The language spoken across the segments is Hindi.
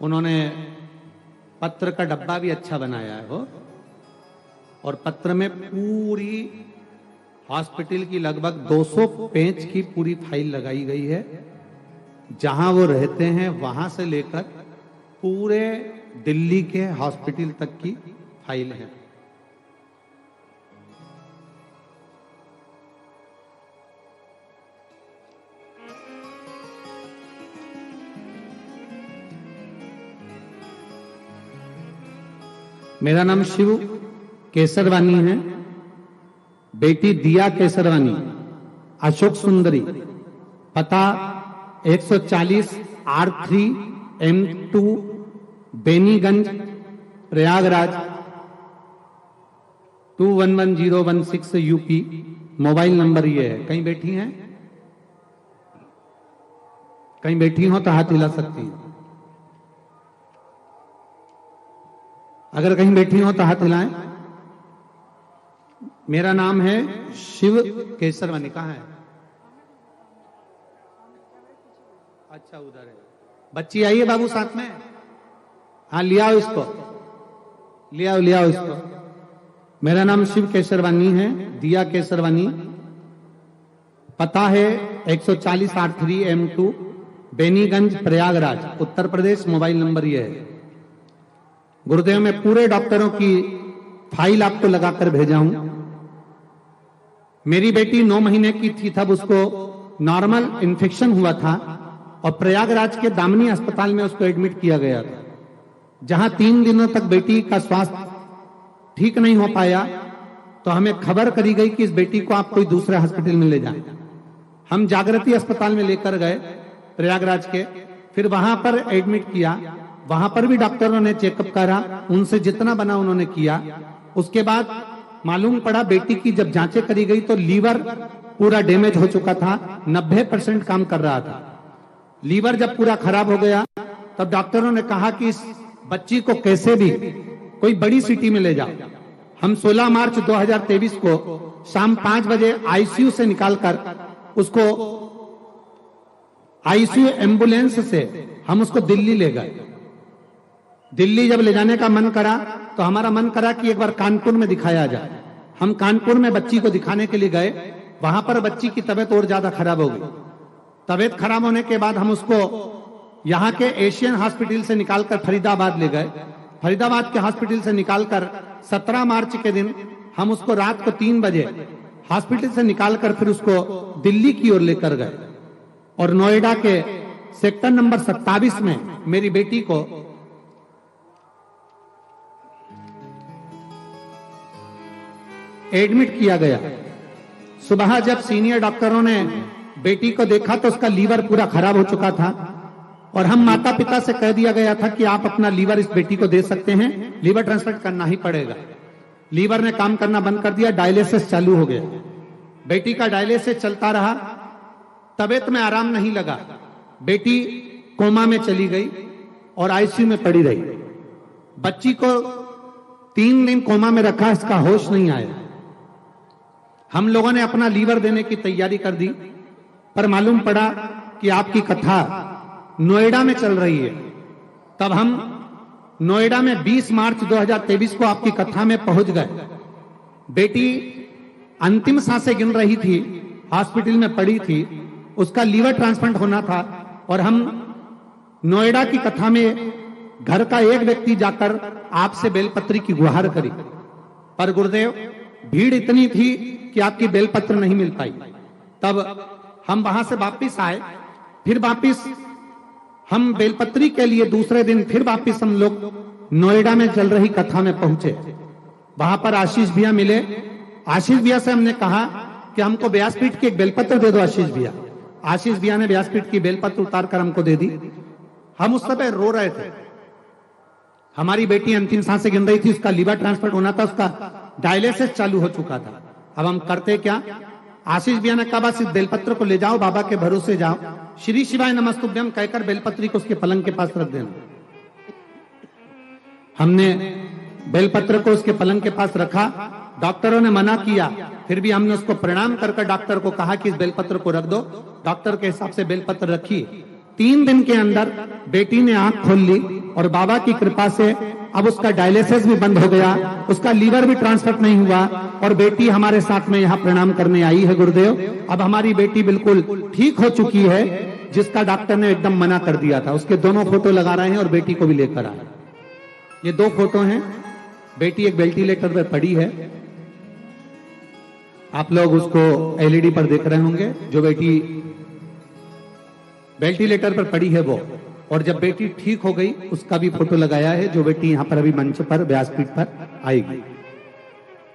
उन्होंने पत्र का डब्बा भी अच्छा बनाया है वो, और पत्र में पूरी हॉस्पिटल की लगभग 200 पेज की पूरी फाइल लगाई गई है। जहां वो रहते हैं वहां से लेकर पूरे दिल्ली के हॉस्पिटल तक की फाइल है। मेरा नाम शिव केसरवानी है, बेटी दिया केसरवानी, अशोक सुंदरी, पता 140 R3 M2 Beniganj Prayagraj 211016 UP. Mobile number ये है। कहीं बैठी हैं? कहीं बैठी हो तो हाथ हिला सकती हैं। अगर कहीं बैठी हो तो हाथ हिलाएं। मेरा नाम है शिव केसरवानी। कहाँ है? अच्छा उधर है। बच्ची आई है बाबू साथ में? हाँ ले आओ इसको, ले आओ इसको। मेरा नाम शिव केसरवानी है, दिया केसरवानी, पता है 140 R3 M2 Beniganj Prayagraj Uttar Pradesh. Mobile number ये है। गुरुदेव मैं पूरे डॉक्टरों की फाइल आपको लगाकर भेजा हूं। मेरी बेटी 9 महीने की थी तब उसको नॉर्मल इन्फेक्शन हुआ था और प्रयागराज के दामिनी अस्पताल में उसको एडमिट किया गया था, जहां 3 दिनों तक बेटी का स्वास्थ्य ठीक नहीं हो पाया। तो हमें खबर करी गई कि इस बेटी को आप कोई दूसरे हॉस्पिटल में ले जाएं। हम जागृति अस्पताल में लेकर गए प्रयागराज के, फिर वहां पर एडमिट किया। वहां पर भी डॉक्टरों ने चेकअप करा, उनसे जितना बना उन्होंने किया। उसके बाद मालूम पड़ा बेटी की जब जांचें करी गई तो लीवर पूरा डैमेज हो चुका था, 90% काम कर रहा था। लीवर जब पूरा खराब हो गया तब डॉक्टरों ने कहा कि इस बच्ची को कैसे भी कोई बड़ी सिटी में ले जाओ। हम 16 मार्च 2023 को शाम 5 बजे आईसीयू से निकालकर उसको आईसीयू एम्बुलेंस से हम उसको दिल्ली ले गए। दिल्ली जब ले जाने का मन करा तो हमारा मन करा कि एक बार कानपुर में दिखाया जाए। हम कानपुर में बच्ची को दिखाने के लिए गए। वहां पर बच्ची की तबीयत और ज्यादा खराब हो गई। तबीयत खराब होने के बाद हम उसको यहाँ के एशियन हॉस्पिटल से निकालकर फरीदाबाद ले गए। फरीदाबाद के हॉस्पिटल से निकालकर 17 मार्च के दिन हम उसको रात को 3 बजे हॉस्पिटल से निकालकर फिर उसको दिल्ली की ओर लेकर गए और नोएडा के सेक्टर नंबर 27 में मेरी बेटी को एडमिट किया गया। सुबह जब सीनियर डॉक्टरों ने बेटी को देखा तो उसका लीवर पूरा खराब हो चुका था और हम माता पिता से कह दिया गया था कि आप अपना लीवर इस बेटी को दे सकते हैं, लीवर ट्रांसप्लांट करना ही पड़ेगा। लीवर ने काम करना बंद कर दिया, डायलिसिस चालू हो गया। बेटी का डायलिसिस चलता रहा, तबीयत में आराम नहीं लगा। बेटी कोमा में चली गई और आईसीयू में पड़ी रही। बच्ची को 3 दिन कोमा में रखा, इसका होश नहीं आया। हम लोगों ने अपना लीवर देने की तैयारी कर दी, पर मालूम पड़ा कि आपकी कथा नोएडा में चल रही है। तब हम नोएडा में 20 मार्च 2023 को आपकी कथा में पहुंच गए। बेटी अंतिम सांसें गिन रही थी, हॉस्पिटल में पड़ी थी, उसका लीवर ट्रांसप्लांट होना था और हम नोएडा की कथा में घर का एक व्यक्ति जाकर आपसे बेलपत्री की गुहार करी, पर गुरुदेव भीड़ इतनी थी कि आपकी बेलपत्र नहीं मिल पाई। तब हम वहां से वापिस आए, फिर वापिस हम बेलपत्री के लिए दूसरे दिन फिर वापिस हम लोग नोएडा में चल रही कथा में पहुंचे। वहां पर आशीष भैया मिले। आशीष भैया से हमने कहा कि हमको व्यासपीठ की एक बेलपत्र दे दो आशीष भैया। आशीष भैया ने व्यासपीठ की बेलपत्र उतार कर हमको दे दी। हम उस समय रो रहे थे। हमारी बेटी अंतिम सांसें गिन रही थी, उसका लीवर ट्रांसप्लांट होना था, उसका डायलिसिस चालू हो चुका था। अब हम करते क्या? आशीष भैया ने कहा बस इस बेलपत्र को ले जाओ, बाबा के भरोसे जाओ, श्री शिवाय नमस्तुभ्यम कहकर बेलपत्री को उसके पलंग के पास रख देना। हमने बेलपत्र को उसके पलंग के पास रखा, डॉक्टरों ने मना किया, फिर भी हमने उसको प्रणाम करके डॉक्टर को कहा कि इस बेलपत्र को रख दो। डॉक्टर के हिसाब से बेलपत्र रखी। 3 दिन के अंदर बेटी ने आंख खोल ली और बाबा की कृपा से अब उसका डायलिसिस भी बंद हो गया, उसका लीवर भी ट्रांसफर नहीं हुआ और बेटी हमारे साथ में यहाँ प्रणाम करने आई है गुरुदेव। अब हमारी बेटी बिल्कुल ठीक हो चुकी है, जिसका डॉक्टर ने एकदम मना कर दिया था। उसके दोनों फोटो लगा रहे हैं और बेटी को भी लेकर आए। ये 2 फोटो हैं। बेटी एक वेंटिलेटर पर पड़ी है, आप लोग उसको एलईडी पर देख रहे होंगे। जो बेटी वेंटिलेटर पर पड़ी है वो, और जब बेटी ठीक हो गई उसका भी फोटो लगाया है, जो बेटी यहां पर अभी मंच पर व्यासपीठ पर आएगी।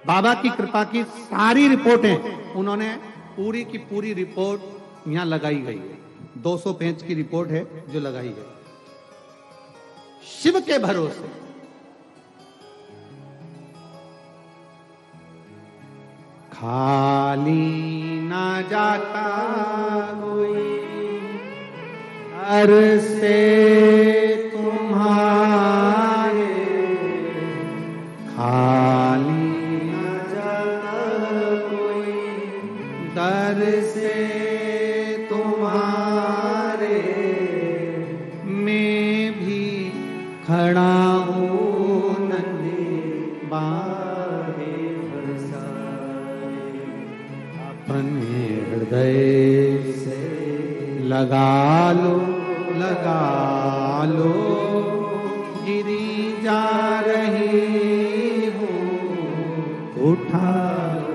बाबा की कृपा की सारी रिपोर्टें उन्होंने पूरी की पूरी रिपोर्ट यहां लगाई गई है। 200 पेज की रिपोर्ट है जो लगाई है। शिव के भरोसे खाली ना जाता कोई घर से तुम्हारे, खाली ना जाता कोई दर से तुम्हारे, मैं भी खड़ा हूँ नन्हे बाहे अपने हृदय से लगा लो, गिरी जा रही हूँ उठा लो।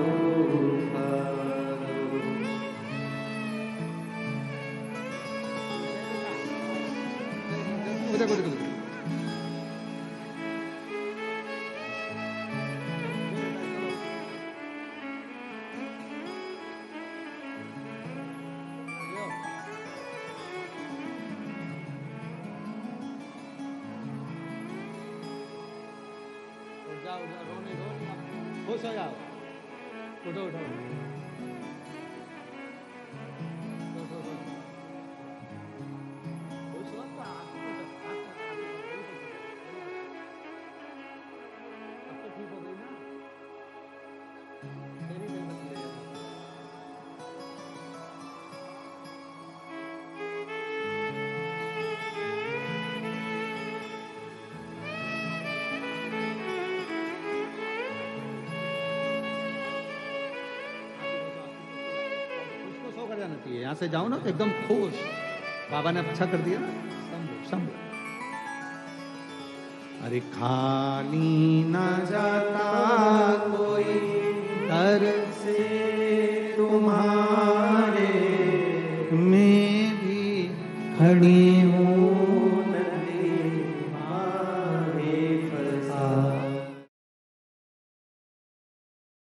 खुश हो जाओ, उठो उठो। यहाँ से जाओ ना तो एकदम खुश, बाबा ने अच्छा कर दिया। संभो अरे खाली ना जाता कोई दर से तुम्हारे, मैं भी खड़ी हूँ